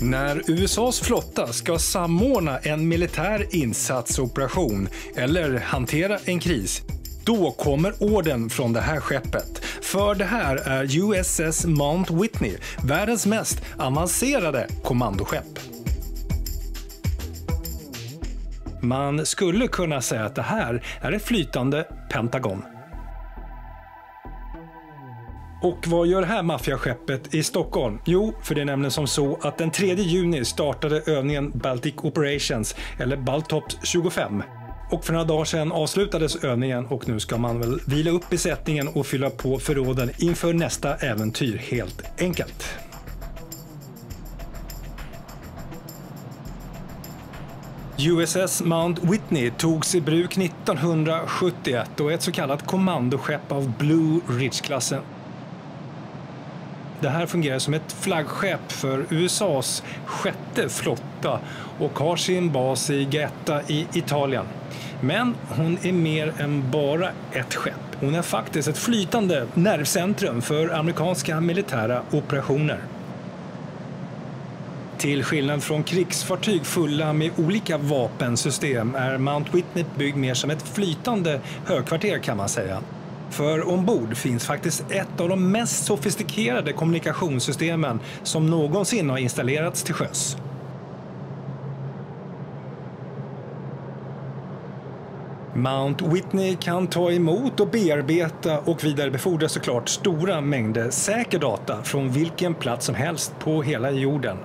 När USAs flotta ska samordna en militär insatsoperation eller hantera en kris, då kommer orden från det här skeppet. För det här är USS Mount Whitney, världens mest avancerade kommandoskepp. Man skulle kunna säga att det här är ett flytande Pentagon. Och vad gör det här maffiaskeppet i Stockholm? Jo, för det är nämligen som så att den 3 juni startade övningen Baltic Operations, eller Baltops 25. Och för några dagar sedan avslutades övningen och nu ska man väl vila upp besättningen och fylla på förråden inför nästa äventyr helt enkelt. USS Mount Whitney togs i bruk 1971 och är ett så kallat kommandoskepp av Blue Ridge-klassen. Det här fungerar som ett flaggskepp för USAs 6:e flotta och har sin bas i Gaeta i Italien. Men hon är mer än bara ett skepp. Hon är faktiskt ett flytande nervcentrum för amerikanska militära operationer. Till skillnad från krigsfartyg fulla med olika vapensystem är Mount Whitney byggd mer som ett flytande högkvarter kan man säga. För ombord finns faktiskt ett av de mest sofistikerade kommunikationssystemen som någonsin har installerats till sjöss. Mount Whitney kan ta emot och bearbeta och vidarebefordra såklart stora mängder säker data från vilken plats som helst på hela jorden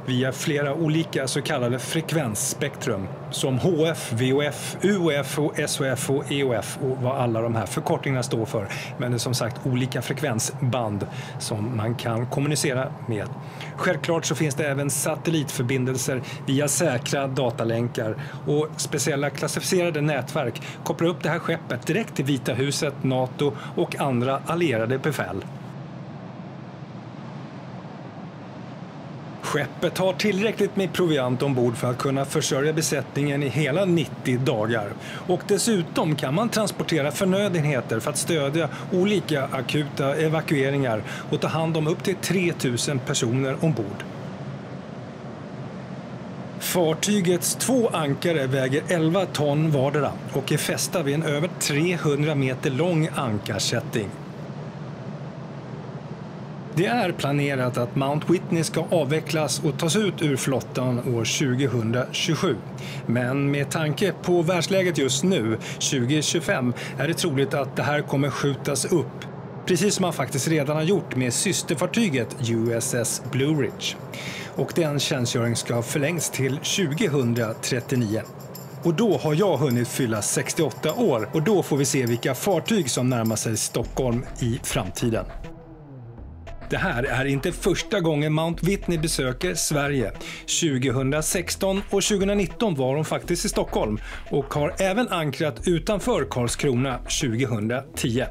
via flera olika så kallade frekvensspektrum som HF, VOF, UOF och SOF och EOF och vad alla de här förkortningarna står för. Men det är som sagt olika frekvensband som man kan kommunicera med. Självklart så finns det även satellitförbindelser via säkra datalänkar och speciella klassificerade nätverk kopplar upp det här skeppet direkt till Vita huset, NATO och andra allierade befäl. Skeppet har tillräckligt med proviant ombord för att kunna försörja besättningen i hela 90 dagar. Och dessutom kan man transportera förnödenheter för att stödja olika akuta evakueringar och ta hand om upp till 3000 personer ombord. Fartygets 2 ankare väger 11 ton vardera och är fästa vid en över 300 meter lång ankarsättning. Det är planerat att Mount Whitney ska avvecklas och tas ut ur flottan år 2027. Men med tanke på världsläget just nu, 2025, är det troligt att det här kommer skjutas upp. Precis som man faktiskt redan har gjort med systerfartyget USS Blue Ridge. Och den tjänstgöring ska förlängs till 2039. Och då har jag hunnit fylla 68 år och då får vi se vilka fartyg som närmar sig Stockholm i framtiden. Det här är inte första gången Mount Whitney besöker Sverige. 2016 och 2019 var de faktiskt i Stockholm och har även ankrat utanför Karlskrona 2010.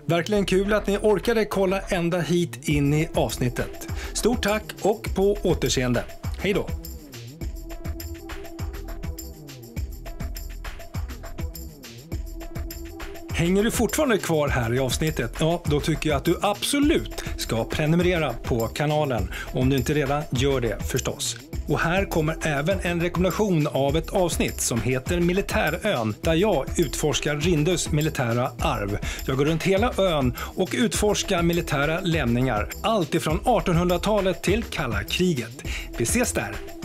Verkligen kul att ni orkade kolla ända hit in i avsnittet. Stort tack och på återseende. Hej då! Hänger du fortfarande kvar här i avsnittet? Ja, då tycker jag att du absolut ska prenumerera på kanalen om du inte redan gör det förstås. Och här kommer även en rekommendation av ett avsnitt som heter Militärön där jag utforskar Rindus militära arv. Jag går runt hela ön och utforskar militära lämningar, allt ifrån 1800-talet till kalla kriget. Vi ses där!